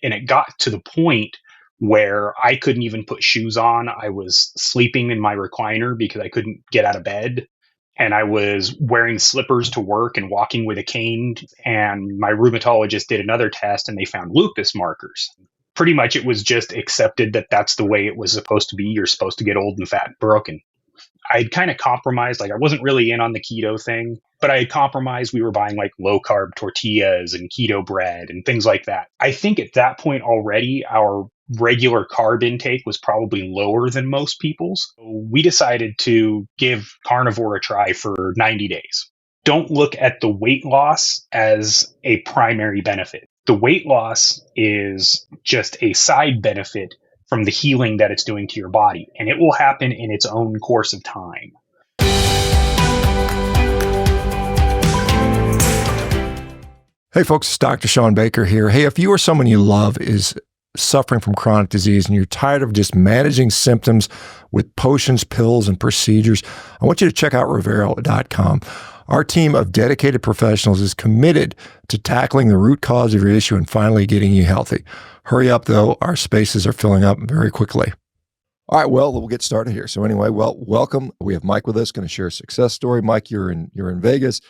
And it got to the point where I couldn't even put shoes on. I was sleeping in my recliner because I couldn't get out of bed. And I was wearing slippers to work and walking with a cane. And my rheumatologist did another test and they found lupus markers. Pretty much it was just accepted that that's the way it was supposed to be. You're supposed to get old and fat and broken. I'd kind of compromised. Like, I wasn't really in on the keto thing, but I had compromised. We were buying like low carb tortillas and keto bread and things like that. I think at that point already, our regular carb intake was probably lower than most people's. So we decided to give carnivore a try for 90 days. Don't look at the weight loss as a primary benefit. The weight loss is just a side benefit from the healing that it's doing to your body, and it will happen in its own course of time. Hey folks, it's Dr. ShawnBaker here. Hey, if you or someone you love is suffering from chronic disease and you're tired of just managing symptoms with potions, pills, and procedures, I want you to check out Revero.com. Our team of dedicated professionals is committed to tackling the root cause of your issue and finally getting you healthy. Hurry up, though. Our spaces are filling up very quickly. All right, well, we'll get started here. So anyway, welcome. We have Mike with us, going to share a success story. Mike, you're in Vegas.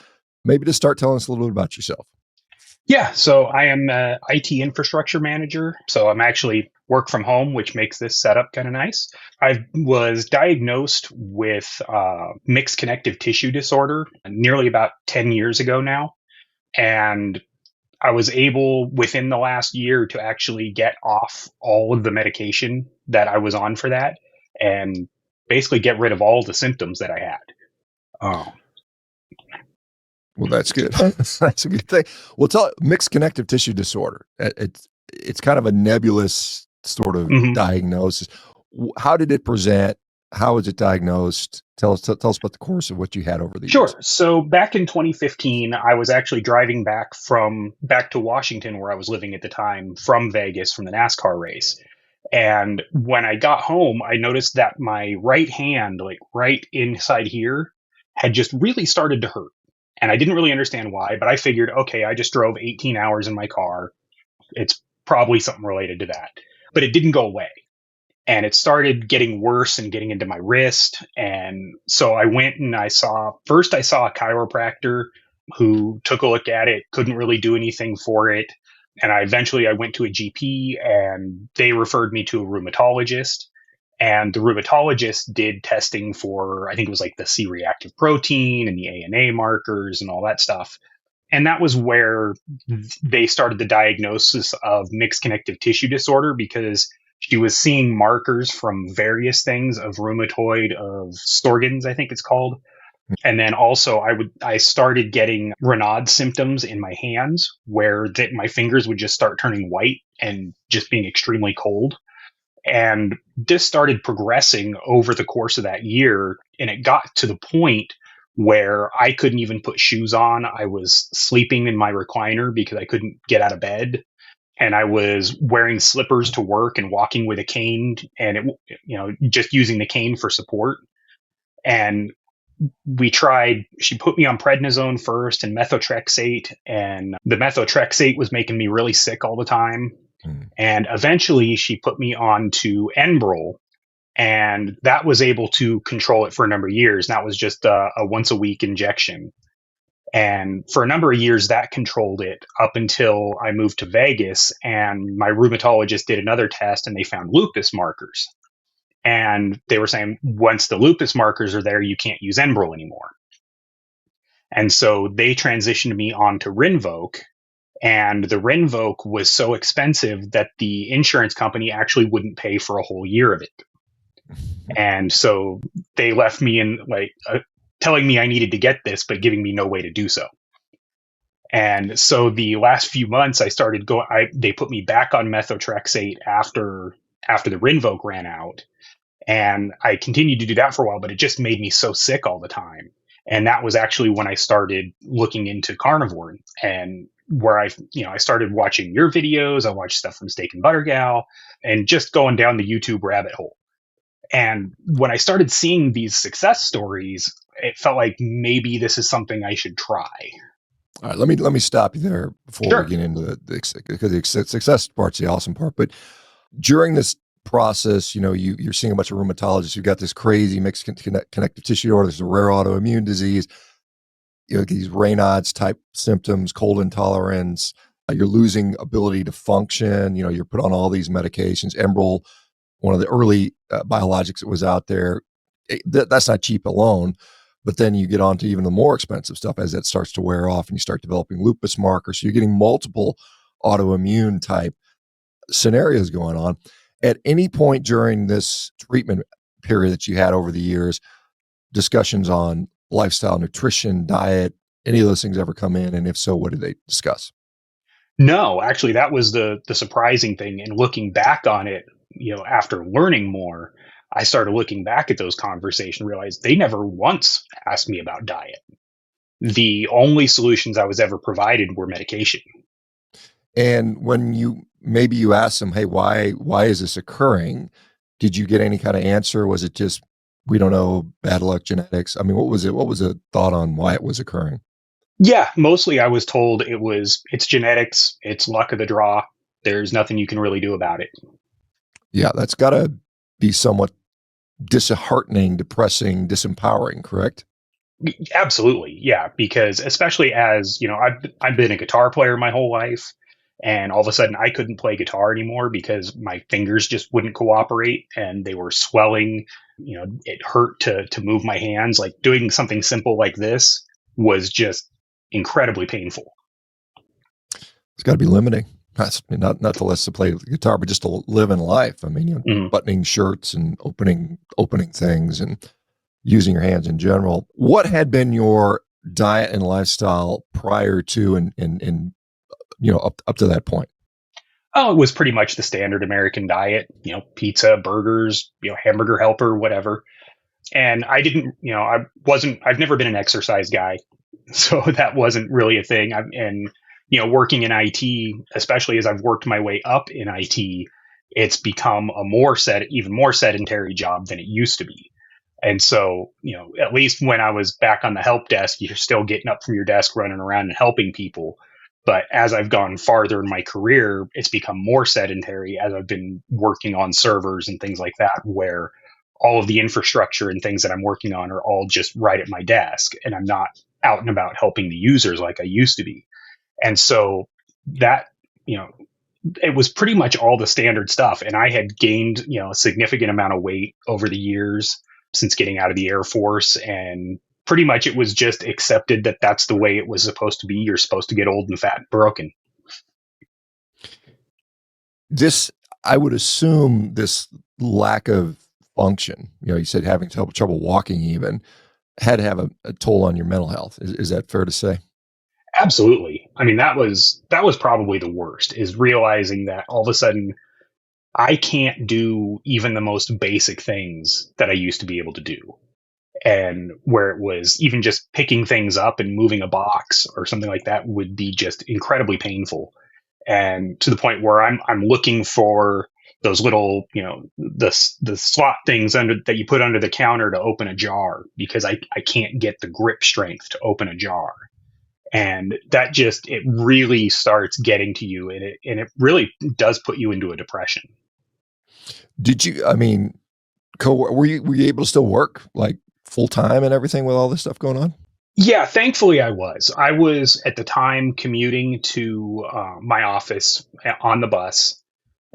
Maybe just start telling us a little bit about yourself. Yeah, so I am an IT infrastructure manager. So I'm actually work from home, which makes this setup kind of nice. I was diagnosed with mixed connective tissue disorder nearly about 10 years ago now. And I was able within the last year to actually get off all of the medication that I was on for that and basically get rid of all the symptoms that I had. Well, that's good. That's a good thing. Well, tell mixed connective tissue disorder. It's kind of a nebulous sort of diagnosis. How did it present? How was it diagnosed? Tell us about the course of what you had over the years. Sure. So back in 2015, I was actually driving back to Washington, where I was living at the time, from Vegas, from the NASCAR race. And when I got home, I noticed that my right hand, like right inside here, had just really started to hurt. And I didn't really understand why, but I figured, okay, I just drove 18 hours in my car. It's probably something related to that. But it didn't go away. And it started getting worse and getting into my wrist. And so I went and I saw a chiropractor who took a look at it, couldn't really do anything for it. And I went to a GP and they referred me to a rheumatologist. And the rheumatologist did testing for, I think it was like the C-reactive protein and the ANA markers and all that stuff. And that was where they started the diagnosis of mixed connective tissue disorder, because she was seeing markers from various things of rheumatoid, of Sjogens, I think it's called. And then also I started getting Raynaud's symptoms in my hands, where my fingers would just start turning white and just being extremely cold. And this started progressing over the course of that year. And it got to the point where I couldn't even put shoes on. I was sleeping in my recliner because I couldn't get out of bed. And I was wearing slippers to work and walking with a cane and just using the cane for support. And she put me on Prednisone first and Methotrexate. And the Methotrexate was making me really sick all the time. And eventually she put me on to Enbrel, and that was able to control it for a number of years. That was just a once a week injection. And for a number of years that controlled it up until I moved to Vegas, and my rheumatologist did another test and they found lupus markers. And they were saying, once the lupus markers are there, you can't use Enbrel anymore. And so they transitioned me on to Rinvoq. And the Rheumatoid was so expensive that the insurance company actually wouldn't pay for a whole year of it. And so they left me in telling me I needed to get this, but giving me no way to do so. And so the last few months they put me back on Methotrexate after the Rinvoq ran out. And I continued to do that for a while, but it just made me so sick all the time. And that was actually when I started looking into carnivore, and where I started watching your videos. I watched stuff from Steak and Butter Gal and just going down the YouTube rabbit hole. And when I started seeing these success stories, it felt like maybe this is something I should try. All right, let me stop you there before we Sure. get into because the success part's the awesome part. But during this process, you're seeing a bunch of rheumatologists. You've got this crazy mixed connective tissue disorder. There's a rare autoimmune disease. These Raynaud's type symptoms, cold intolerance. You're losing ability to function. You're put on all these medications. Enbrel, one of the early biologics that was out there. That's not cheap alone. But then you get on to even the more expensive stuff as that starts to wear off and you start developing lupus markers. So you're getting multiple autoimmune type scenarios going on. At any point during this treatment period that you had over the years, discussions on lifestyle, nutrition, diet, any of those things ever come in? And if so, what did they discuss? No, actually, that was the surprising thing. And looking back on it, after learning more, I started looking back at those conversations, realized they never once asked me about diet. The only solutions I was ever provided were medication. And when you asked them, hey, why is this occurring? Did you get any kind of answer? Was it just, we don't know, bad luck, genetics? I mean, what was it? What was the thought on why it was occurring? Yeah, mostly I was told it's genetics, it's luck of the draw. There's nothing you can really do about it. Yeah, that's got to be somewhat disheartening, depressing, disempowering, correct? Absolutely, yeah. Because especially as I've been a guitar player my whole life, and all of a sudden I couldn't play guitar anymore because my fingers just wouldn't cooperate and they were swelling. It hurt to move my hands. Like doing something simple like this was just incredibly painful. It's got to be limiting. That's not to less to play the guitar, but just to live in life. I mean, buttoning shirts and opening things and using your hands in general. What had been your diet and lifestyle prior to and up to that point? Oh, it was pretty much the standard American diet, pizza, burgers, hamburger helper, whatever. And I didn't, I've never been an exercise guy. So that wasn't really a thing. And, working in IT, especially as I've worked my way up in IT, it's become even more sedentary job than it used to be. And so, at least when I was back on the help desk, you're still getting up from your desk, running around and helping people. But as I've gone farther in my career, it's become more sedentary as I've been working on servers and things like that, where all of the infrastructure and things that I'm working on are all just right at my desk. And I'm not out and about helping the users like I used to be. And so that, it was pretty much all the standard stuff. And I had gained, a significant amount of weight over the years since getting out of the Air Force. And pretty much it was just accepted that that's the way it was supposed to be. You're supposed to get old and fat and broken. I would assume this lack of function, you said having trouble walking even, had to have a toll on your mental health. Is that fair to say? Absolutely. I mean, that was probably the worst, is realizing that all of a sudden I can't do even the most basic things that I used to be able to do. And where it was even just picking things up and moving a box or something like that would be just incredibly painful. And to the point where I'm looking for those little, the slot things that you put under the counter to open a jar, because I can't get the grip strength to open a jar. And that it really starts getting to you, and it really does put you into a depression. Did you, I mean, were you able to still work like full time and everything with all this stuff going on? Yeah, thankfully I was. I was at the time commuting to my office on the bus.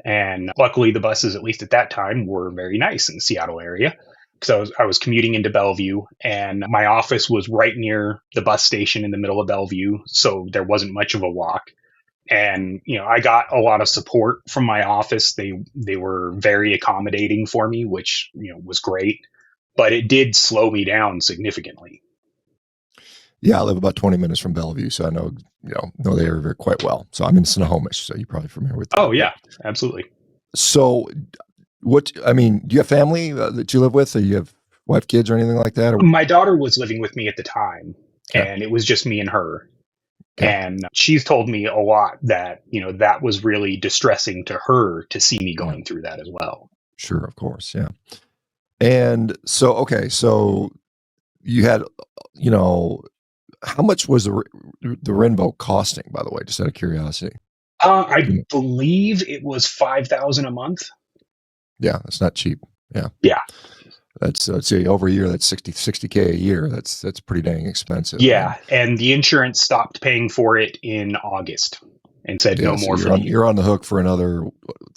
And luckily the buses, at least at that time, were very nice in the Seattle area. So I was commuting into Bellevue, and my office was right near the bus station in the middle of Bellevue. So there wasn't much of a walk. And, I got a lot of support from my office. They were very accommodating for me, which, was great. But it did slow me down significantly. Yeah, I live about 20 minutes from Bellevue, so I know the area very quite well. So I'm in Snohomish, so you're probably familiar with that. Oh yeah, absolutely. So, do you have family that you live with, or you have wife, kids, or anything like that? Or? My daughter was living with me at the time, Okay. and it was just me and her. Okay. And she's told me a lot that, that was really distressing to her to see me going through that as well. Sure, of course, yeah. And so, okay, so you had, How much was the Rinvoq costing, by the way, just out of curiosity? I believe it was 5,000 a month. Yeah, that's not cheap. Yeah. Yeah. That's, let's say over a year, that's 60K a year. That's pretty dang expensive. Yeah. And the insurance stopped paying for it in August and said no so more for the year. You're on the hook for another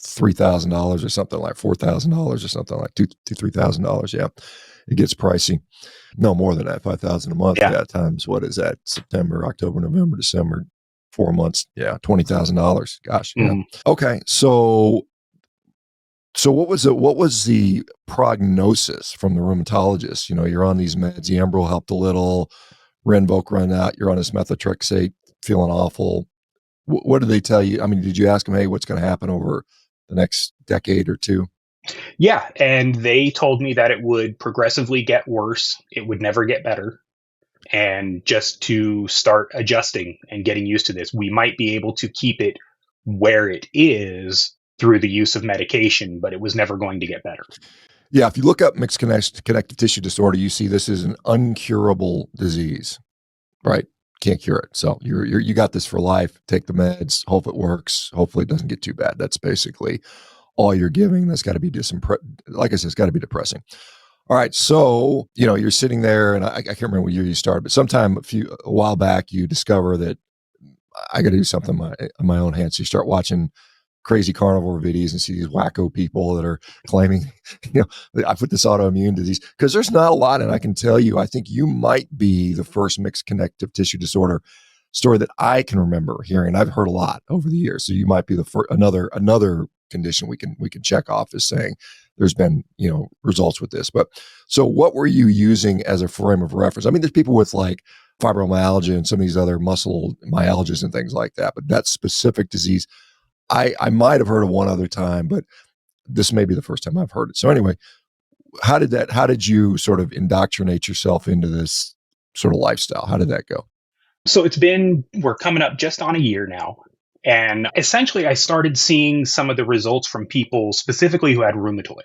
$3,000 or something, like $4,000 or something, like $3,000. Yeah. It gets pricey. No more than that, 5,000 a month. Yeah. Yeah. Times, what is that? September, October, November, December, 4 months. Yeah. $20,000. Gosh. Yeah. Mhm. Okay. So what was the prognosis from the rheumatologist? You're on these meds. The Enbrel helped a little. Rinvoq run out. You're on this methotrexate, feeling awful. What did they tell you? I mean, did you ask them, hey, what's going to happen over the next decade or two? Yeah. And they told me that it would progressively get worse. It would never get better. And just to start adjusting and getting used to this, we might be able to keep it where it is through the use of medication, but it was never going to get better. Yeah, if you look up mixed connective tissue disorder, you see this is an uncurable disease, right? Can't cure it. So you got this for life. Take the meds. Hope it works. Hopefully it doesn't get too bad. That's basically all you're giving. That's got to be like I said, it's got to be depressing. All right, so you're sitting there, and I can't remember what year you started, but sometime a while back, you discover that I got to do something on my own hands. So you start watching crazy carnivore videos and see these wacko people that are claiming, I put this autoimmune disease, because there's not a lot. And I can tell you, I think you might be the first mixed connective tissue disorder story that I can remember hearing. I've heard a lot over the years. So you might be the first, another condition we can check off as saying there's been, results with this. But so what were you using as a frame of reference? I mean, there's people with like fibromyalgia and some of these other muscle myalgias and things like that, but that specific disease, I might have heard of one other time, but this may be the first time I've heard it. So anyway, how did you sort of indoctrinate yourself into this sort of lifestyle? How did that go? So we're coming up just on a year now. And essentially I started seeing some of the results from people specifically who had rheumatoid.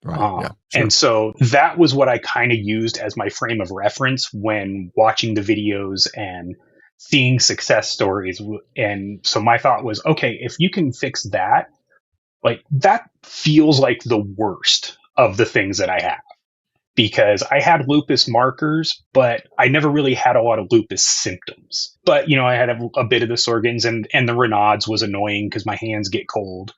Right. Yeah. Sure. And so that was what I kind of used as my frame of reference when watching the videos and seeing success stories. And so my thought was, okay, if you can fix that, like that feels like the worst of the things that I have, because I had lupus markers, but I never really had a lot of lupus symptoms. But, I had a bit of the Sjogens, and the Raynaud's was annoying because my hands get cold.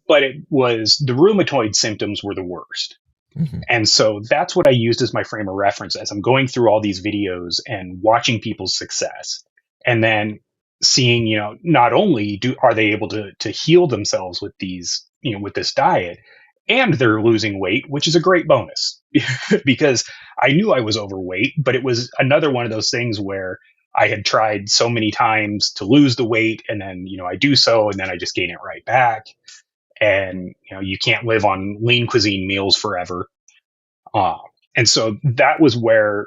But it was the rheumatoid symptoms were the worst. Mm-hmm. And so that's what I used as my frame of reference as I'm going through all these videos and watching people's success. And then seeing, not only are they able to heal themselves with these, with this diet, and they're losing weight, which is a great bonus because I knew I was overweight, but it was another one of those things where I had tried so many times to lose the weight, and then, I do so, and then I just gain it right back. And, you can't live on lean cuisine meals forever. And so that was where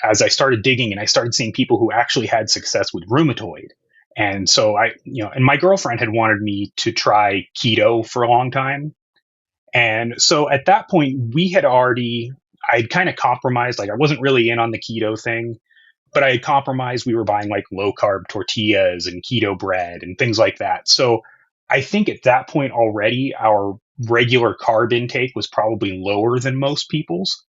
as I started digging and I started seeing people who actually had success with rheumatoid. And so and my girlfriend had wanted me to try keto for a long time. And so at that point I'd kind of compromised. Like I wasn't really in on the keto thing, but I had compromised. We were buying like low carb tortillas and keto bread and things like that. So I think at that point already our regular carb intake was probably lower than most people's.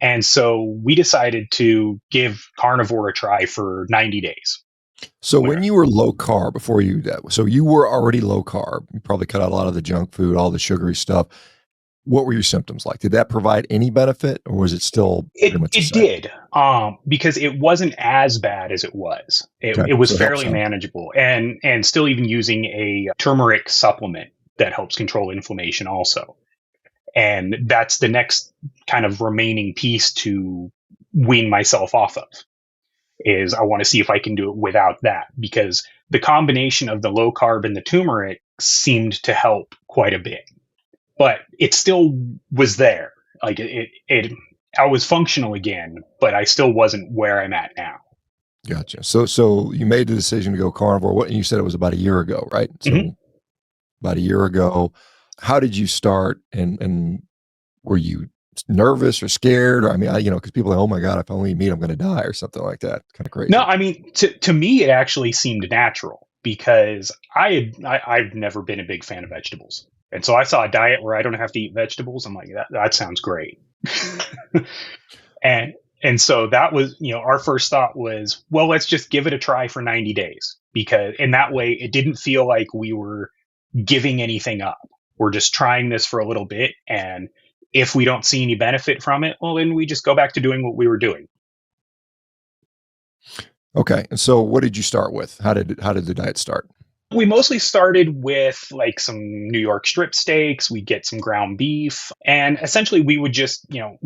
And so we decided to give carnivore a try for 90 days. So when you were low carb so you were already low carb, you probably cut out a lot of the junk food, all the sugary stuff. What were your symptoms like? Did that provide any benefit, or was it still pretty much the same? It did, because it wasn't as bad as it was. It was fairly manageable, and still even using a turmeric supplement that helps control inflammation also. And that's the next kind of remaining piece to wean myself off of, is I want to see if I can do it without that, because the combination of the low carb and the turmeric seemed to help quite a bit. But it still was there. Like I was functional again, but I still wasn't where I'm at now. Gotcha. So you made the decision to go carnivore. What you said it was about a year ago, right? So about a year ago. How did you start? And were you nervous or scared? Or I mean, because people are like, oh my God, if I only eat meat, I'm going to die or something like that. Kind of No, crazy. I mean, to me, it actually seemed natural because I've never been a big fan of vegetables. And so I saw a diet where I don't have to eat vegetables. I'm like, that sounds great. and and so that was, our first thought was, well, let's just give it a try for 90 days, because in that way it didn't feel like we were giving anything up. We're just trying this for a little bit, and if we don't see any benefit from it, well, then we just go back to doing what we were doing. Okay. And so what did you start with? How did the diet start? We mostly started with like some New York strip steaks. We'd get some ground beef, and essentially we would just,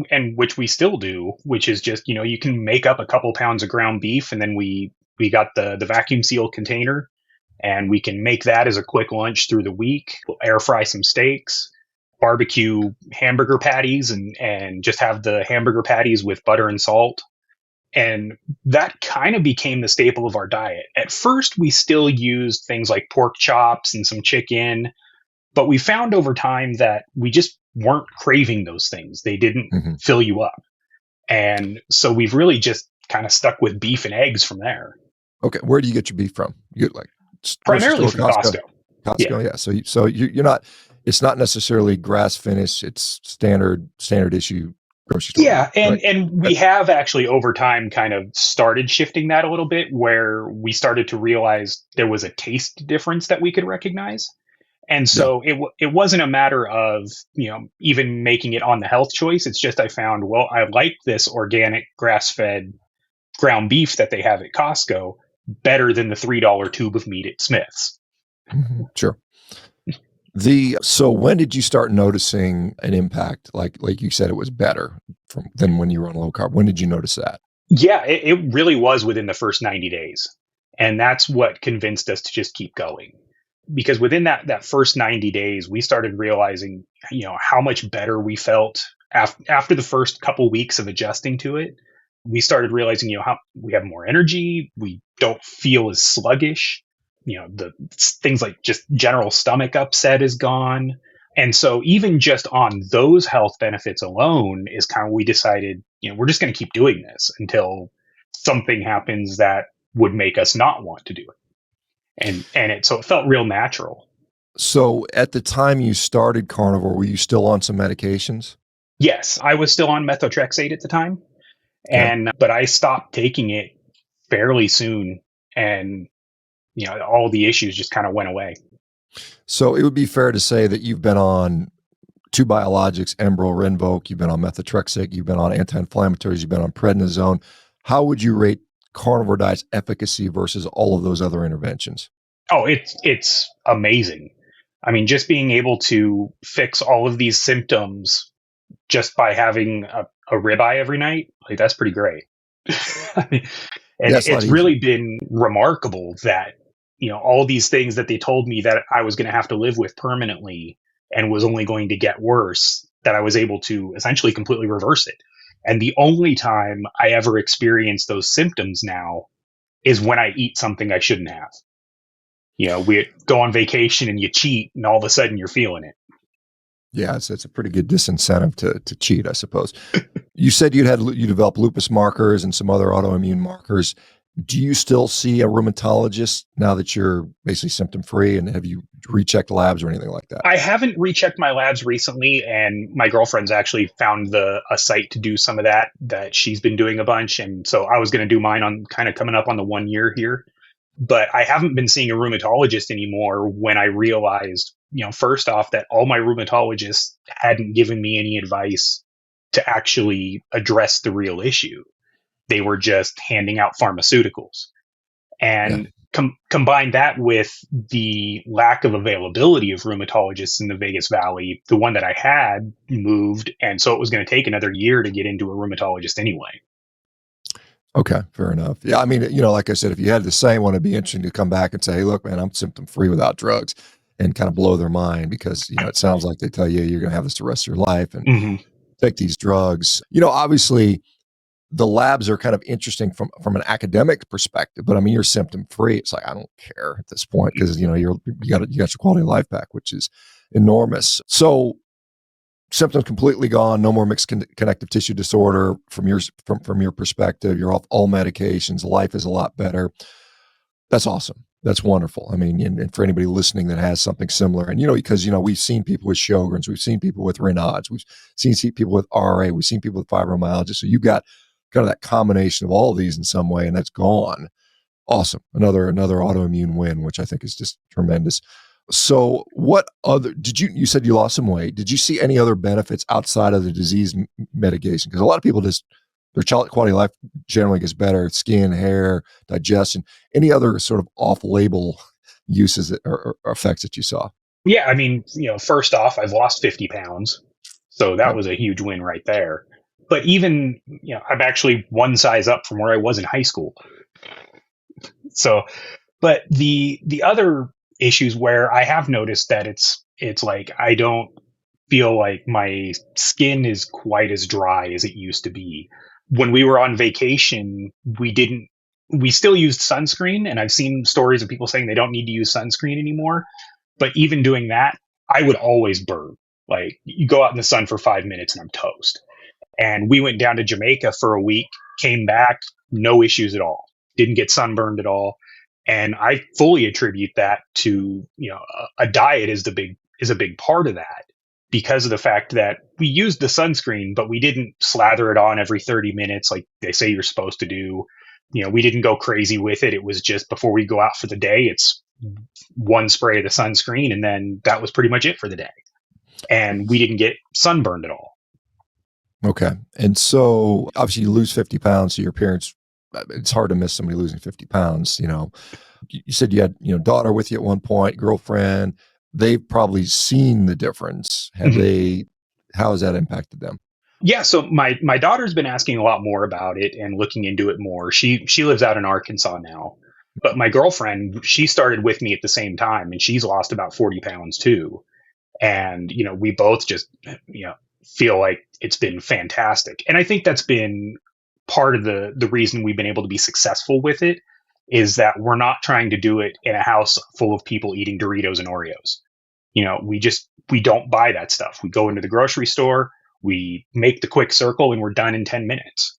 and which we still do, which is just, you can make up a couple pounds of ground beef, and then we got the vacuum seal container, and we can make that as a quick lunch through the week. We'll air fry some steaks, barbecue hamburger patties, and just have the hamburger patties with butter and salt. And that kind of became the staple of our diet. At first, we still used things like pork chops and some chicken, but we found over time that we just weren't craving those things. They didn't fill you up. And so we've really just kind of stuck with beef and eggs from there. Okay. Where do you get your beef from? You get like Primarily from Costco. Costco, yeah. So you're not, it's not necessarily grass finished, it's standard issue grocery store. Yeah, right? and we have actually over time kind of started shifting that a little bit, where we started to realize there was a taste difference that we could recognize. And so it wasn't a matter of, even making it on the health choice. It's just I found, well, I like this organic grass-fed ground beef that they have at Costco better than the $3 tube of meat at Smith's. Sure. So when did you start noticing an impact? Like you said, it was better than when you were on low carb. When did you notice that? Yeah, it really was within the first 90 days. And that's what convinced us to just keep going. Because within that first 90 days, we started realizing, how much better we felt after the first couple weeks of adjusting to it. We started realizing, how we have more energy. We don't feel as sluggish. The things like just general stomach upset is gone. And so even just on those health benefits alone is kind of, we decided, we're just going to keep doing this until something happens that would make us not want to do it. So it felt real natural. So at the time you started carnivore, were you still on some medications? Yes, I was still on methotrexate at the time. But I stopped taking it fairly soon, and all the issues just kind of went away. So it would be fair to say that you've been on 2 biologics, Enbrel, Rinvoq, you've been on methotrexate, you've been on anti-inflammatories, you've been on prednisone. How would you rate carnivore diet's efficacy versus all of those other interventions? Oh, it's amazing. I mean, just being able to fix all of these symptoms just by having a ribeye every night, like, that's pretty great. I mean, and it's really been remarkable that, all these things that they told me that I was going to have to live with permanently and was only going to get worse, that I was able to essentially completely reverse it. And the only time I ever experience those symptoms now is when I eat something I shouldn't have. We go on vacation and you cheat, and all of a sudden you're feeling it. Yeah, it's a pretty good disincentive to cheat, I suppose. You said you developed lupus markers and some other autoimmune markers. Do you still see a rheumatologist now that you're basically symptom-free, and have you rechecked labs or anything like that? I haven't rechecked my labs recently, and my girlfriend's actually found a site to do some of that she's been doing a bunch. And so I was going to do mine on kind of coming up on the 1 year here. But I haven't been seeing a rheumatologist anymore when I realized, first off, that all my rheumatologists hadn't given me any advice to actually address the real issue. They were just handing out pharmaceuticals. And combine that with the lack of availability of rheumatologists in the Vegas Valley, the one that I had moved. And so it was going to take another year to get into a rheumatologist anyway. Okay, fair enough. Yeah, I mean, like I said, if you had the same one, it'd be interesting to come back and say, hey, look, man, I'm symptom-free without drugs, and kind of blow their mind, because, it sounds like they tell you you're going to have this the rest of your life and take these drugs. Obviously, the labs are kind of interesting from an academic perspective, but I mean, you're symptom-free. It's like, I don't care at this point, because, you got your quality of life back, which is enormous. So symptoms completely gone, no more mixed connective tissue disorder from your perspective. You're off all medications. Life is a lot better. That's awesome. That's wonderful. I mean, and for anybody listening that has something similar, and because we've seen people with Sjogens, we've seen people with Raynaud's, we've seen people with RA, we've seen people with fibromyalgia. So you've got kind of that combination of all of these in some way, and that's gone. Awesome. Another autoimmune win, which I think is just tremendous. So what other, you said you lost some weight. Did you see any other benefits outside of the disease mitigation? Because a lot of people their quality of life generally gets better, skin, hair, digestion, any other sort of off-label uses or effects that you saw? Yeah, I mean, first off, I've lost 50 pounds. So that Yep. was a huge win right there. But even, I'm actually one size up from where I was in high school. So, but the other issues where I have noticed that it's like I don't feel like my skin is quite as dry as it used to be. When we were on vacation, we still used sunscreen, and I've seen stories of people saying they don't need to use sunscreen anymore. But even doing that, I would always burn. Like, you go out in the sun for 5 minutes and I'm toast. And we went down to Jamaica for a week, came back, no issues at all. Didn't get sunburned at all. And I fully attribute that to, a diet is a big part of that, because of the fact that we used the sunscreen, but we didn't slather it on every 30 minutes like they say you're supposed to do. We didn't go crazy with it. It was just before we go out for the day, it's one spray of the sunscreen, and then that was pretty much it for the day. And we didn't get sunburned at all. Okay. And so obviously you lose 50 pounds. So your parents, it's hard to miss somebody losing 50 pounds. You said you had, daughter with you at one point, girlfriend. They've probably seen the difference. How has that impacted them? Yeah, so my daughter's been asking a lot more about it and looking into it more. She lives out in Arkansas now. But my girlfriend, she started with me at the same time, and she's lost about 40 pounds too. And, we both just, feel like it's been fantastic. And I think that's been part of the reason we've been able to be successful with it, is that we're not trying to do it in a house full of people eating Doritos and Oreos. We don't buy that stuff. We go into the grocery store, we make the quick circle, and we're done in 10 minutes.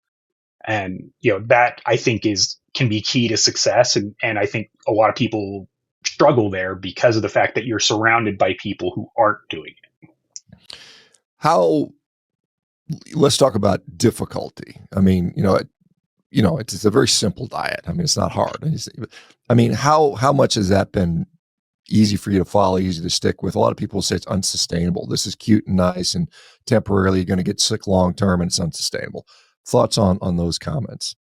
And, that I think can be key to success. And I think a lot of people struggle there because of the fact that you're surrounded by people who aren't doing it. Let's talk about difficulty. I mean, it's a very simple diet. I mean, it's not hard. I mean, how much has that been easy for you to follow, easy to stick with? A lot of people say it's unsustainable. This is cute and nice, and temporarily you're going to get sick long-term, and it's unsustainable. Thoughts on those comments?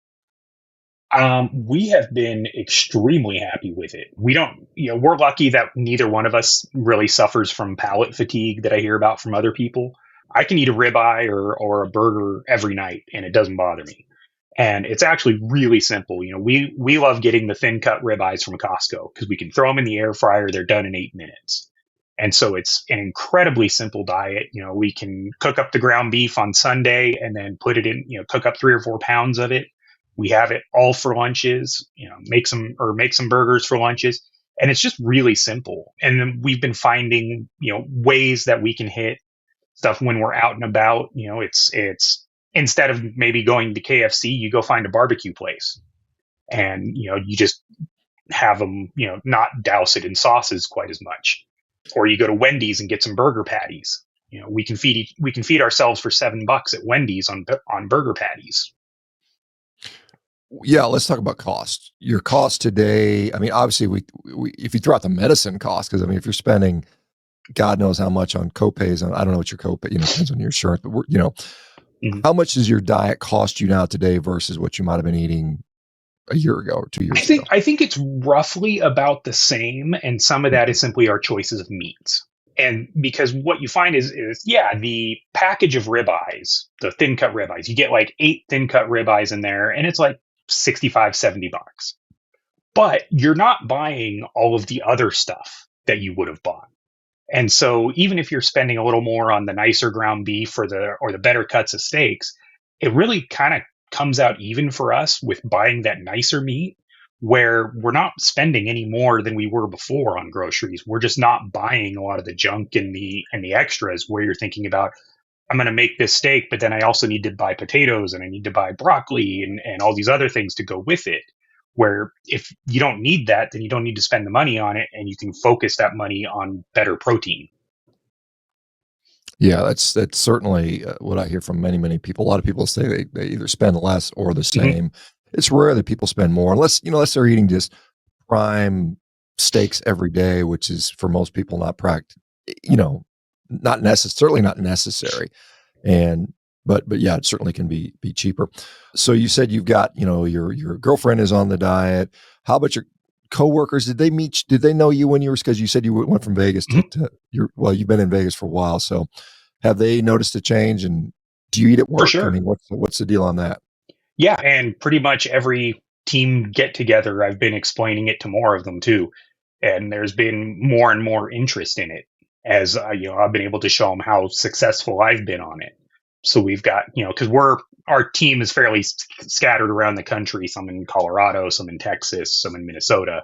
We have been extremely happy with it. We're lucky that neither one of us really suffers from palate fatigue that I hear about from other people. I can eat a ribeye or a burger every night and it doesn't bother me. And it's actually really simple. We love getting the thin cut ribeyes from Costco because we can throw them in the air fryer. They're done in 8 minutes. And so it's an incredibly simple diet. We can cook up the ground beef on Sunday and then put it in, cook up 3 or 4 pounds of it. We have it all for lunches, make some burgers for lunches. And it's just really simple. And then we've been finding, ways that we can hit stuff when we're out and about. It's instead of maybe going to KFC, you go find a barbecue place and, you just have them, not douse it in sauces quite as much. Or you go to Wendy's and get some burger patties. We can feed ourselves for $7 at Wendy's on burger patties. Yeah, let's talk about cost. Your cost today. I mean, obviously, we if you throw out the medicine cost, because I mean, if you're spending God knows how much on copays, I don't know what your copay, depends on your insurance, but how much does your diet cost you now today versus what you might have been eating a year ago or 2 years ago? I think it's roughly about the same, and some of that is simply our choices of meats. And because what you find is the package of ribeyes, the thin cut ribeyes, you get like 8 thin cut ribeyes in there, and it's like $65-$70. But you're not buying all of the other stuff that you would have bought. And so even if you're spending a little more on the nicer ground beef or the better cuts of steaks, it really kind of comes out even for us with buying that nicer meat, where we're not spending any more than we were before on groceries. We're just not buying a lot of the junk and the extras, where you're thinking about, I'm going to make this steak, but then I also need to buy potatoes and I need to buy broccoli and all these other things to go with it. Where if you don't need that, then you don't need to spend the money on it, and you can focus that money on better protein. Yeah, that's certainly what I hear from many people. A lot of people say they either spend less or the Mm-hmm. same. It's rare that people spend more, unless they're eating just prime steaks every day, which is for most people not certainly not necessary. And but yeah, it certainly can be cheaper. So you said you've got, your girlfriend is on the diet. How about your coworkers? Did they know you when you were, because you said you went from Vegas Mm-hmm. to you've been in Vegas for a while. So have they noticed a change, and do you eat at For work? I sure. mean, what's the deal on that? Yeah, and pretty much every team get together, I've been explaining it to more of them too, and there's been more and more interest in it as I've been able to show them how successful I've been on it. So we've got because our team is fairly scattered around the country, some in Colorado, some in Texas, some in Minnesota.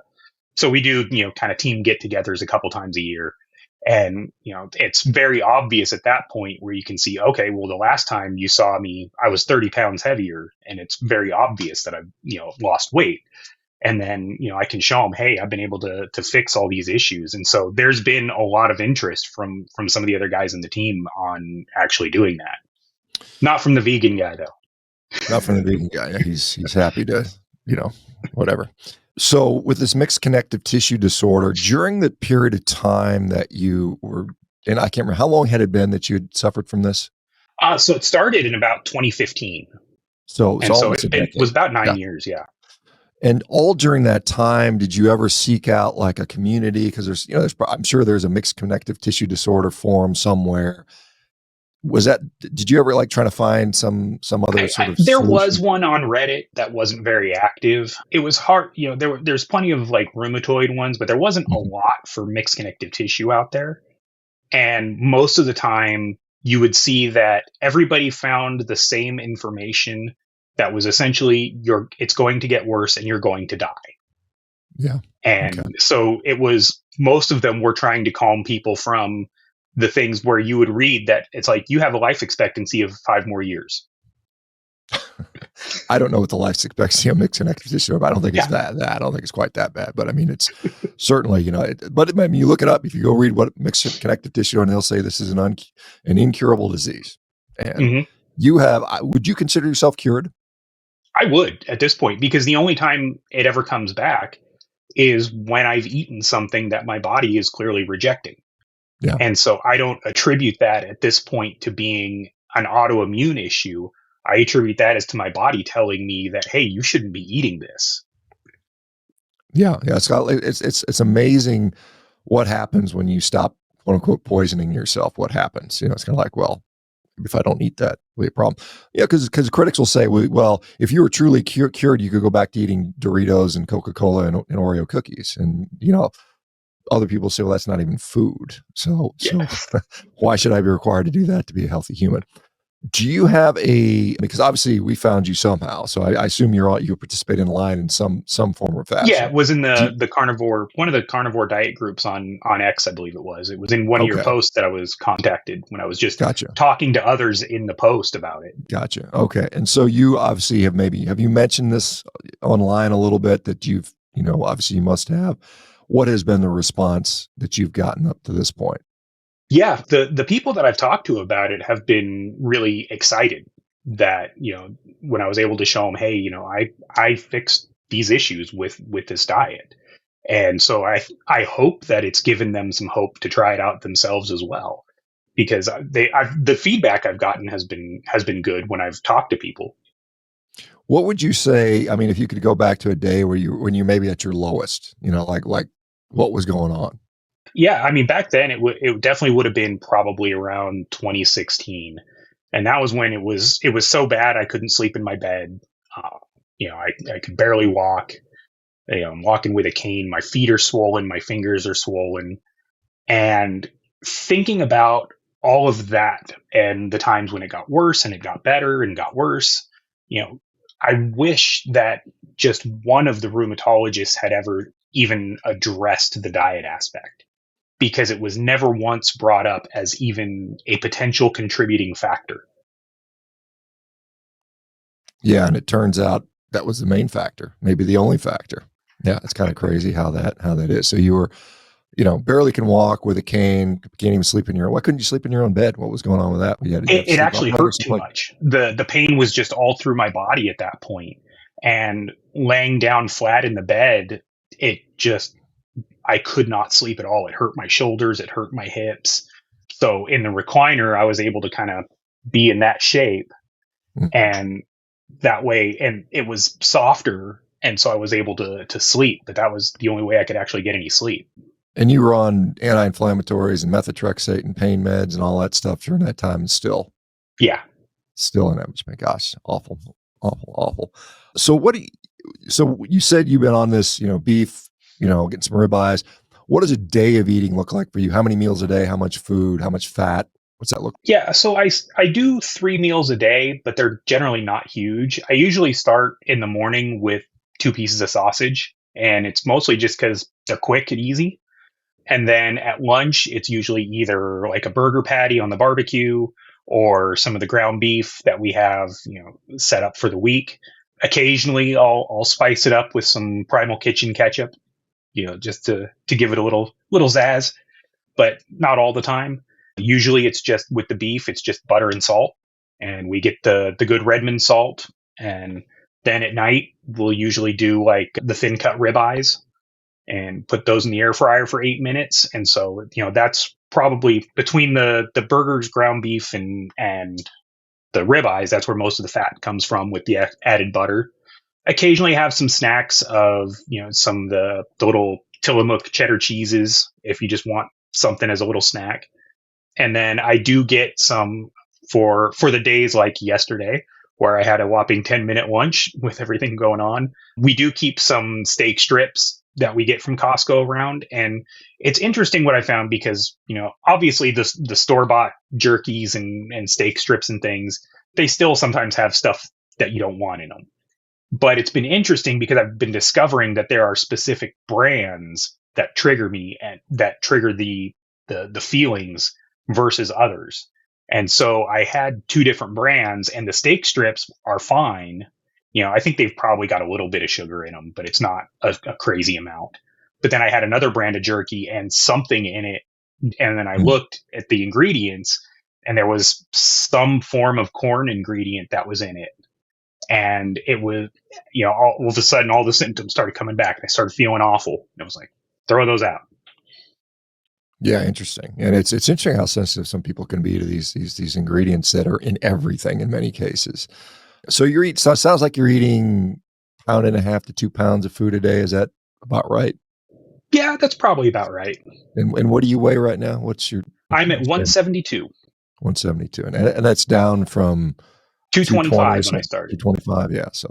So we do kind of team get-togethers a couple times a year. And, it's very obvious at that point where you can see, okay, well, the last time you saw me, I was 30 pounds heavier, and it's very obvious that I've, lost weight. And then, I can show them, hey, I've been able to fix all these issues. And so there's been a lot of interest from some of the other guys in the team on actually doing that. Not from the vegan guy, though. Not from the vegan guy. He's happy to, whatever. So with this mixed connective tissue disorder, during the period of time that you were, and I can't remember, how long had it been that you had suffered from this? So it started in about 2015. So And so almost a it was decade. about 9 Yeah. years. Yeah. And all during that time, did you ever seek out like a community? Because I'm sure there's a mixed connective tissue disorder forum somewhere. Did you ever like trying to find some other sort of There was solution? one on Reddit that wasn't very active. It was hard, there's plenty of like rheumatoid ones, but there wasn't a Mhm. lot for mixed connective tissue out there. And most of the time, you would see that everybody found the same information that was essentially it's going to get worse and you're going to die. Yeah. Okay. And so it was most of them were trying to calm people from the things where you would read that it's like you have a life expectancy of 5 more years. I don't know what the life expectancy of mixed connective tissue, but I don't think it's Yeah. that. I don't think it's quite that bad. But I mean, it's certainly, I mean, you look it up, if you go read what mixed connective tissue, and they'll say this is an incurable disease. And Hmm. would you consider yourself cured? I would at this point because the only time it ever comes back is when I've eaten something that my body is clearly rejecting. Yeah. And so I don't attribute that at this point to being an autoimmune issue. I attribute that as to my body telling me that, hey, you shouldn't be eating this. Yeah. Yeah. Scott, it's amazing what happens when you stop, quote unquote, poisoning yourself. What happens? It's kind of like, well, if I don't eat that, it'll be a problem. Yeah, because critics will say, well, if you were truly cured, you could go back to eating Doritos and Coca-Cola and Oreo cookies. And, other people say, well, that's not even food. So Yeah. why should I be required to do that to be a healthy human? Do you have because obviously we found you somehow. So I assume you participate in line in some form or Yeah, fashion. it was in Do you, the carnivore, one of the carnivore diet groups on X, I believe it was. It was in one of your okay. posts that I was contacted when I was just Gotcha. talking to others in the post about it. Gotcha. Okay. And so you obviously have you mentioned this online a little bit that obviously you must have. What has been the response that you've gotten up to this point? Yeah, the people that I've talked to about it have been really excited that, when I was able to show them, hey, I fixed these issues with this diet. And so I hope that it's given them some hope to try it out themselves as well, because the feedback I've gotten has been good when I've talked to people. What would you say? I mean, if you could go back to a day when you maybe at your lowest, like what was going on? Yeah, I mean, back then it definitely would have been probably around 2016, and that was when it was so bad I couldn't sleep in my bed. I could barely walk. I'm walking with a cane. My feet are swollen. My fingers are swollen. And thinking about all of that and the times when it got worse and it got better and got worse, I wish that just one of the rheumatologists had ever even addressed the diet aspect. because it was never once brought up as even a potential contributing factor. Yeah, and it turns out that was the main factor, maybe the only factor. Yeah, it's kind of crazy how that is. So you were, barely can walk with a cane, can't even sleep in your own. Why couldn't you sleep in your own bed? What was going on with that? You have to It sleep actually upright or hurt too something? much. The pain was just all through my body at that point. And laying down flat in the bed, I could not sleep at all. It hurt my shoulders, it hurt my hips. So in the recliner, I was able to kind of be in that shape, and that way, and it was softer. And so I was able to sleep, but that was the only way I could actually get any sleep. And you were on anti-inflammatories and methotrexate and pain meds and all that stuff during that time, and still Yeah. in that. My gosh, awful. So so you said you've been on this, beef, getting some ribeyes. What does a day of eating look like for you? How many meals a day? How much food? How much fat? What's that look like? Yeah, so I do 3 meals a day, but they're generally not huge. I usually start in the morning with 2 pieces of sausage, and it's mostly just because they're quick and easy. And then at lunch, it's usually either like a burger patty on the barbecue or some of the ground beef that we have, set up for the week. Occasionally, I'll spice it up with some Primal Kitchen ketchup, just to give it a little zazz, but not all the time. Usually, it's just with the beef, it's just butter and salt, and we get the good Redmond salt. And then at night, we'll usually do like the thin cut ribeyes and put those in the air fryer for 8 minutes. And so, that's probably between the burgers, ground beef, and the ribeyes. That's where most of the fat comes from with the added butter. Occasionally have some snacks of, some of the little Tillamook cheddar cheeses if you just want something as a little snack. And then I do get some for the days like yesterday, where I had a whopping 10-minute lunch with everything going on. We do keep some steak strips that we get from Costco around. And it's interesting what I found because, obviously the store-bought jerkies and steak strips and things, they still sometimes have stuff that you don't want in them. But it's been interesting because I've been discovering that there are specific brands that trigger me and that trigger the feelings versus others. And so I had 2 different brands, and the steak strips are fine. I think they've probably got a little bit of sugar in them, but it's not a crazy amount. But then I had another brand of jerky and something in it. And then I looked at the ingredients, and there was some form of corn ingredient that was in it. And it was, all of a sudden, all the symptoms started coming back. And I started feeling awful. And I was like, throw those out. Yeah, interesting. And it's interesting how sensitive some people can be to these ingredients that are in everything in many cases. So so it sounds like you're eating 1.5 to 2 pounds of food a day. Is that about right? Yeah, that's probably about right. And what do you weigh right now? I'm at 172. 172. And that's down from 225 when I started. 225. Yeah. So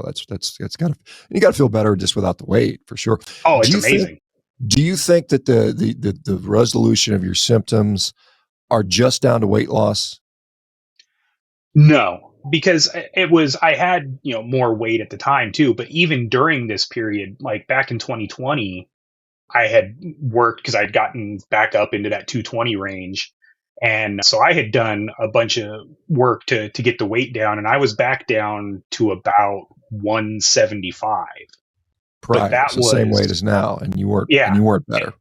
you got to feel better just without the weight, for sure. Oh, it's amazing. Do you think that the resolution of your symptoms are just down to weight loss? No, because I had, more weight at the time too, but even during this period, like back in 2020, I had worked because I'd gotten back up into that 220 range. And so I had done a bunch of work to get the weight down, and I was back down to about 175. But that was the same weight as now, and you weren't better.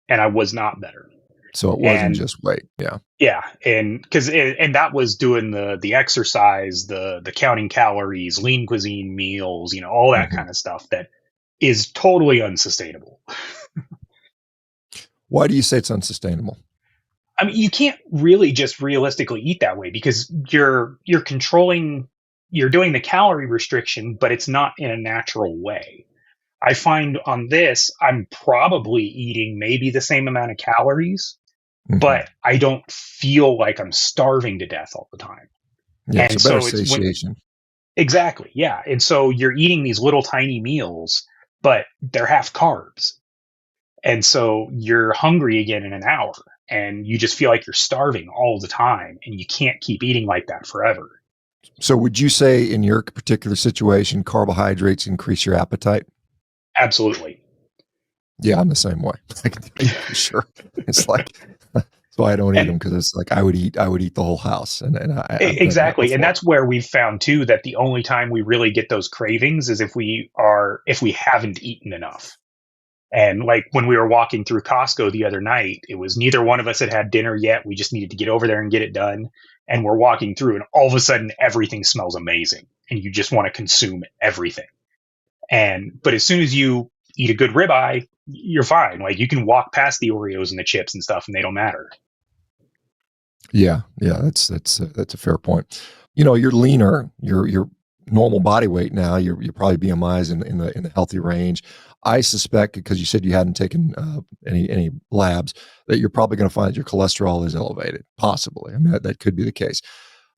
And I was not better. So it wasn't just weight. Yeah. Yeah. And that was doing the exercise, the counting calories, lean cuisine meals, all that kind of stuff that is totally unsustainable. Why do you say it's unsustainable? I mean, you can't really just realistically eat that way because you're doing the calorie restriction, but it's not in a natural way. I find on this, I'm probably eating maybe the same amount of calories, but I don't feel like I'm starving to death all the time. Yeah, and it's a better satiation. Exactly. Yeah. And so you're eating these little tiny meals, but they're half carbs. And so you're hungry again in an hour, and you just feel like you're starving all the time, and you can't keep eating like that forever. So would you say in your particular situation, carbohydrates increase your appetite? Absolutely. Yeah, I'm the same way. I can tell you for sure. It's like that's why I don't eat them, And because it's like I would eat the whole house, and I've done that exactly. And before. that's where we've found too that the only time we really get those cravings is if we haven't eaten enough. And like when we were walking through Costco the other night, it was neither one of us had had dinner yet. We just needed to get over there and get it done. And we're walking through, and all of a sudden, everything smells amazing, and you just want to consume everything. But as soon as you eat a good ribeye, you're fine. Like you can walk past the Oreos and the chips and stuff, and they don't matter. Yeah, yeah, that's a fair point. You're leaner. Your normal body weight now. You're probably BMI's in the healthy range. I suspect, because you said you hadn't taken any labs, that you're probably going to find that your cholesterol is elevated. Possibly, I mean that could be the case.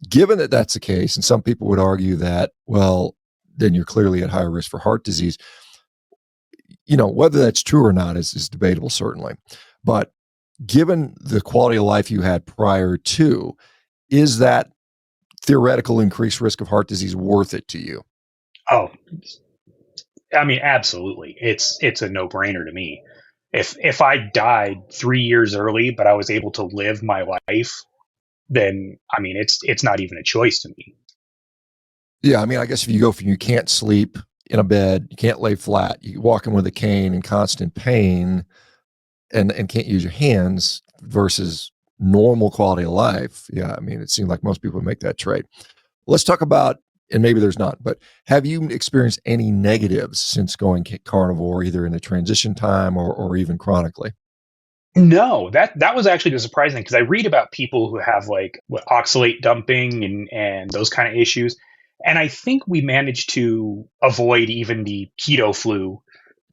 Given that that's the case, and some people would argue that, well, then you're clearly at higher risk for heart disease. Whether that's true or not is debatable, certainly. But given the quality of life you had prior to, is that theoretical increased risk of heart disease worth it to you? Oh, I mean, absolutely. It's a no brainer to me. If I died 3 years early, but I was able to live my life, then I mean, it's not even a choice to me. Yeah, I mean, I guess if you go from you can't sleep in a bed, you can't lay flat, you walk in with a cane in constant pain, and can't use your hands versus normal quality of life. Yeah, I mean, it seems like most people would make that trade. Let's talk about, and maybe there's not, but have you experienced any negatives since going carnivore, either in the transition time or even chronically? No, that was actually the surprising because I read about people who have like oxalate dumping and those kind of issues, and I think we managed to avoid even the keto flu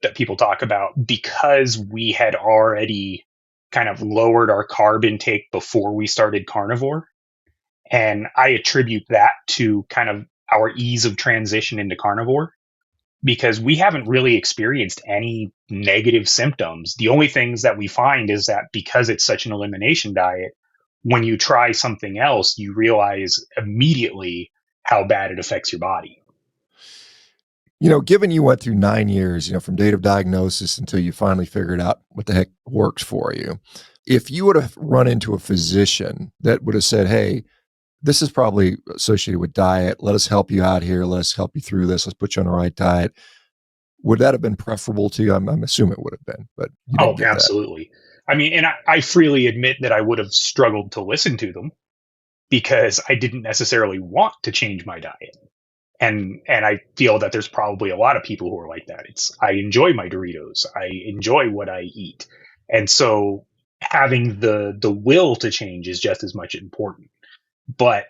that people talk about because we had already kind of lowered our carb intake before we started carnivore. And I attribute that to kind of our ease of transition into carnivore because we haven't really experienced any negative symptoms. The only things that we find is that because it's such an elimination diet, when you try something else, you realize immediately how bad it affects your body. Given you went through 9 years, from date of diagnosis until you finally figured out what the heck works for you, if you would have run into a physician that would have said, hey, this is probably associated with diet, let us help you out here, let us help you through this, let's put you on the right diet, would that have been preferable to you? I'm assuming it would have been, but you Oh, didn't get that. absolutely. I mean, and I freely admit that I would have struggled to listen to them because I didn't necessarily want to change my diet. And I feel that there's probably a lot of people who are like that. I enjoy my Doritos. I enjoy what I eat. And so having the will to change is just as much important. But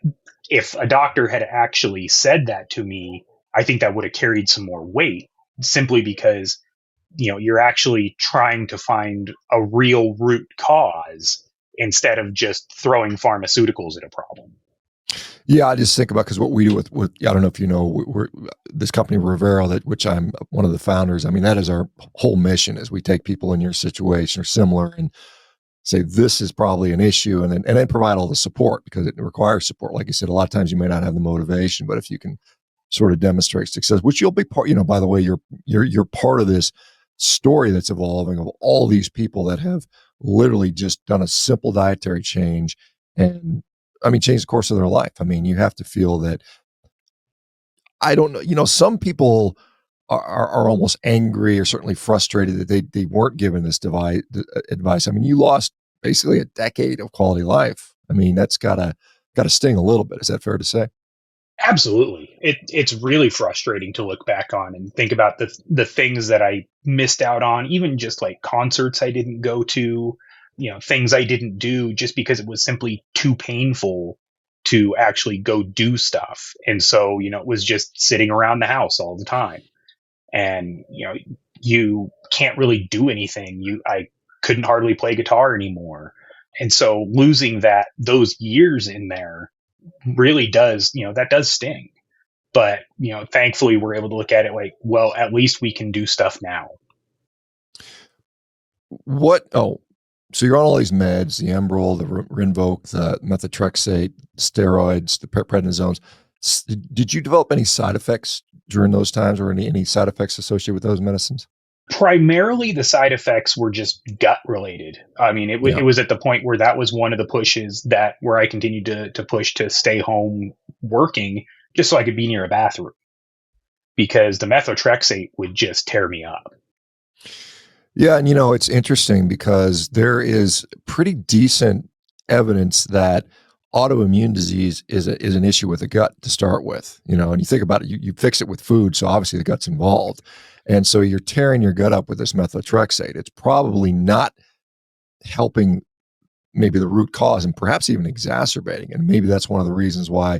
if a doctor had actually said that to me, I think that would have carried some more weight simply because, you're actually trying to find a real root cause instead of just throwing pharmaceuticals at a problem. Yeah, I just think about, because what we do with I don't know if you know, we're this company Revero, which I'm one of the founders. I mean, that is our whole mission, is we take people in your situation or similar and say this is probably an issue, and then provide all the support, because it requires support. Like you said, a lot of times you may not have the motivation, but if you can sort of demonstrate success, which you'll be part. By the way, you're part of this story that's evolving of all these people that have literally just done a simple dietary change, and I mean, change the course of their life. I mean, you have to feel that. I don't know. Some people are almost angry or certainly frustrated that they weren't given this advice. I mean, you lost basically a decade of quality life. I mean, that's gotta sting a little bit. Is that fair to say? Absolutely. It's really frustrating to look back on and think about the things that I missed out on, even just like concerts I didn't go to, things I didn't do just because it was simply too painful to actually go do stuff. And so, it was just sitting around the house all the time. And, you can't really do anything. I couldn't hardly play guitar anymore. And so losing those years in there really does, that does sting. But, thankfully we're able to look at it like, well, at least we can do stuff now. What? Oh, so you're on all these meds: the Enbrel, the Rinvoq, the Methotrexate, steroids, the prednisones. Did you develop any side effects during those times, or any side effects associated with those medicines? Primarily, the side effects were just gut related. I mean, Yeah. it was at the point where that was one of the pushes that where I continued to push to stay home working just so I could be near a bathroom because the methotrexate would just tear me up. Yeah, and it's interesting because there is pretty decent evidence that autoimmune disease is an issue with the gut to start with. And you think about it, you fix it with food, so obviously the gut's involved. And so you're tearing your gut up with this methotrexate. It's probably not helping maybe the root cause and perhaps even exacerbating. And maybe that's one of the reasons why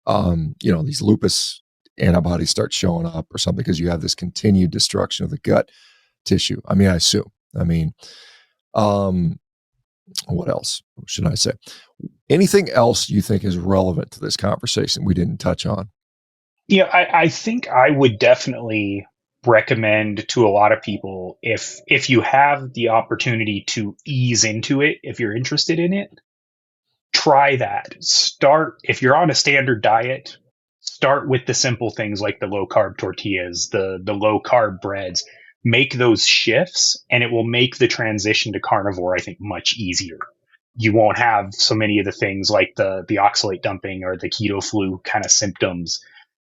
these lupus antibodies start showing up or something, because you have this continued destruction of the gut tissue. I mean, I assume. I mean, what else should I say? Anything else you think is relevant to this conversation we didn't touch on? Yeah, I think I would definitely recommend to a lot of people if you have the opportunity to ease into it, if you're interested in it, try that. Start if you're on a standard diet, start with the simple things like the low carb tortillas, the low carb breads. Make those shifts and it will make the transition to carnivore, I think, much easier. You won't have so many of the things like the oxalate dumping or the keto flu kind of symptoms.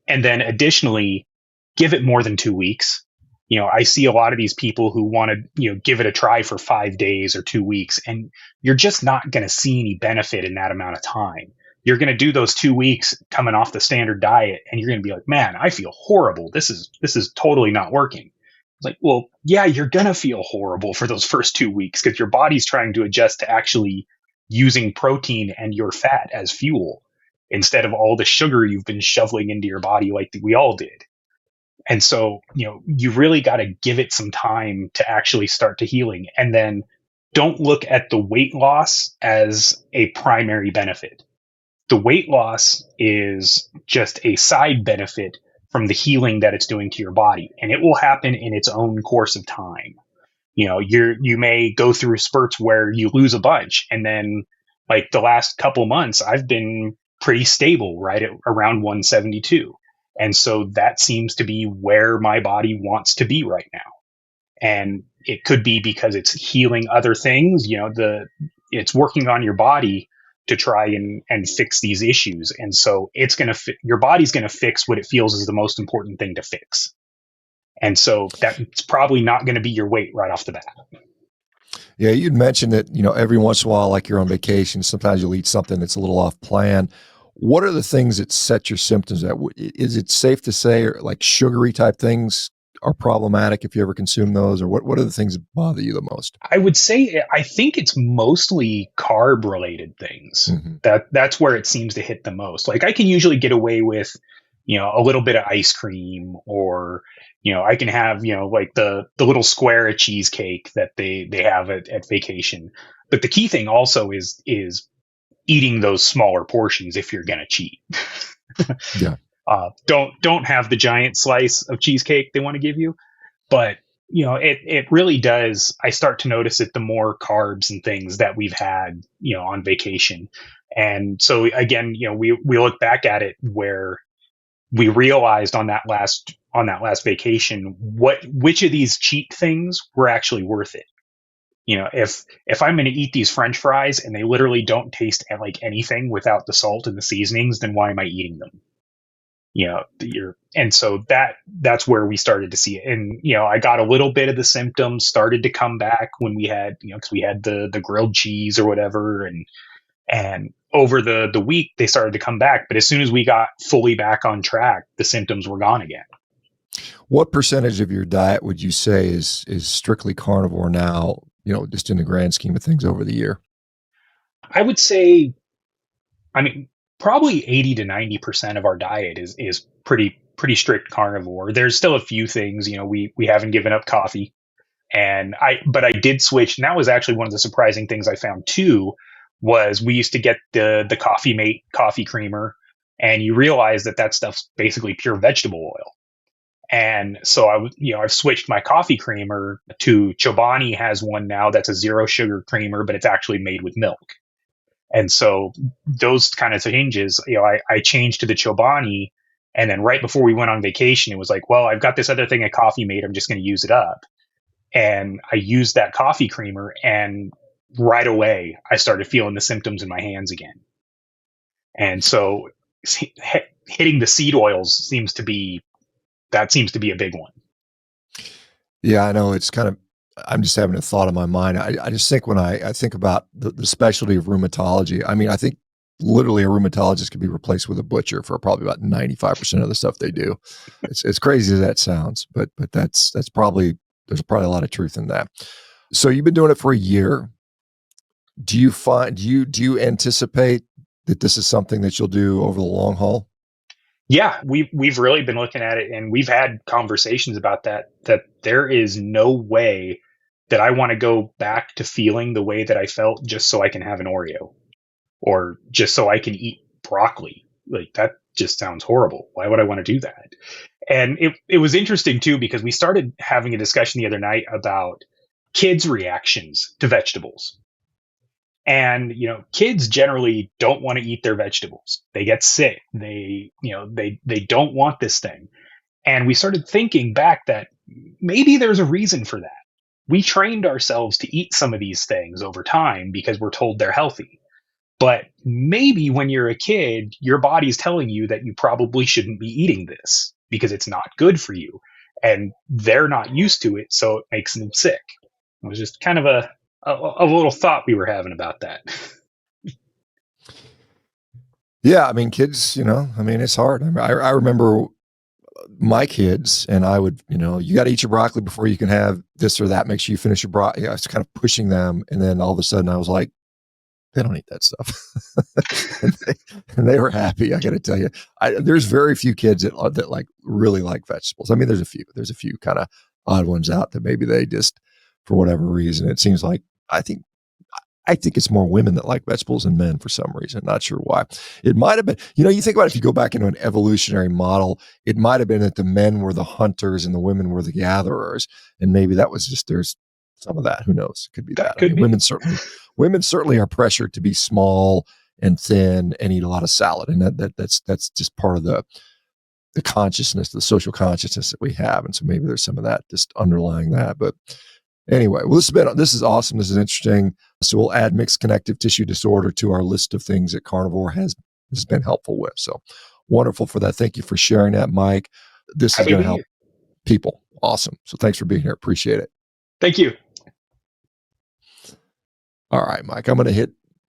And then additionally, give it more than 2 weeks. I see a lot of these people who want to, give it a try for 5 days or 2 weeks, and you're just not going to see any benefit in that amount of time. You're going to do those 2 weeks coming off the standard diet, and you're going to be like, man, I feel horrible. This is totally not working. It's like, well, yeah, you're going to feel horrible for those first 2 weeks because your body's trying to adjust to actually using protein and your fat as fuel instead of all the sugar you've been shoveling into your body like we all did. And so, you really got to give it some time to actually start to healing. And then don't look at the weight loss as a primary benefit. The weight loss is just a side benefit from the healing that it's doing to your body. And it will happen in its own course of time. You may go through spurts where you lose a bunch. And then like the last couple months, I've been pretty stable, right at around 172. And so that seems to be where my body wants to be right now. And it could be because it's healing other things, it's working on your body to try and fix these issues. And so your body's going to fix what it feels is the most important thing to fix. And so that's probably not going to be your weight right off the bat. Yeah, you'd mentioned that, every once in a while, like you're on vacation, sometimes you'll eat something that's a little off plan. What are the things that set your symptoms at? Is it safe to say, or like sugary type things are problematic if you ever consume those? Or what are the things that bother you the most? I would say, I think it's mostly carb related things. Mm-hmm. That's where it seems to hit the most. Like I can usually get away with, a little bit of ice cream, or, I can have, like the little square of cheesecake that they have at vacation. But the key thing also is eating those smaller portions if you're going to cheat. Yeah. Don't have the giant slice of cheesecake they want to give you. But, it really does. I start to notice it the more carbs and things that we've had, on vacation. And so again, we look back at it where we realized on that last vacation, which of these cheap things were actually worth it. If I'm going to eat these French fries and they literally don't taste like anything without the salt and the seasonings, then why am I eating them? And so that's where we started to see it. And, I got a little bit of the symptoms started to come back when we had, because we had the grilled cheese or whatever. And over the week, they started to come back. But as soon as we got fully back on track, the symptoms were gone again. What percentage of your diet would you say is strictly carnivore now, just in the grand scheme of things over the year? I would say, probably 80 to 90% of our diet is pretty strict carnivore. There's still a few things, we haven't given up coffee. But I did switch. And that was actually one of the surprising things I found too, was we used to get the Coffee Mate coffee creamer, and you realize that stuff's basically pure vegetable oil. And so I've switched my coffee creamer to Chobani has one now that's a 0 sugar creamer, but it's actually made with milk. And so those kind of changes, I changed to the Chobani, and then right before we went on vacation, it was like, well, I've got this other thing of Coffee Mate, I'm just going to use it up. And I used that coffee creamer, and right away I started feeling the symptoms in my hands again. And so hitting the seed oils seems to be a big one. Yeah, I know. It's kind of, I'm just having a thought in my mind. I just think when I think about the specialty of rheumatology, I mean, I think literally a rheumatologist could be replaced with a butcher for probably about 95% of the stuff they do. It's crazy as that sounds, but that's probably, there's probably a lot of truth in that. So you've been doing it for a year. Do you anticipate that this is something that you'll do over the long haul? Yeah, we've really been looking at it, and we've had conversations about that there is no way that I want to go back to feeling the way that I felt just so I can have an Oreo or just so I can eat broccoli. Like, that just sounds horrible. Why would I want to do that? And it was interesting too, because we started having a discussion the other night about kids' reactions to vegetables. And, kids generally don't want to eat their vegetables. They get sick. They don't want this thing. And we started thinking back that maybe there's a reason for that. We trained ourselves to eat some of these things over time because we're told they're healthy. But maybe when you're a kid, your body's telling you that you probably shouldn't be eating this because it's not good for you. And they're not used to it, so it makes them sick. It was just kind of a little thought we were having about that. Yeah, I mean, kids, I mean, it's hard. I mean, I remember my kids, and I would, you got to eat your broccoli before you can have this or that. Make sure you finish your broccoli. I was kind of pushing them, and then all of a sudden, I was like, they don't eat that stuff, and they were happy. I got to tell you, there's very few kids that like really like vegetables. I mean, there's a few kind of odd ones out that maybe they just, for whatever reason, it seems like I think it's more women that like vegetables than men for some reason. Not sure why. It might have been, you think about it, if you go back into an evolutionary model, it might have been that the men were the hunters and the women were the gatherers. And maybe that was just, there's some of that. Who knows? It could be that. Could be. Women certainly are pressured to be small and thin and eat a lot of salad. And that's just part of the consciousness, the social consciousness that we have. And so maybe there's some of that just underlying that. But anyway, well, this is awesome. This is interesting. So we'll add mixed connective tissue disorder to our list of things that Carnivore has been helpful with. So wonderful for that. Thank you for sharing that, Mike. This is going to help people. Awesome. So thanks for being here. Appreciate it. Thank you. All right, Mike, I'm going to hit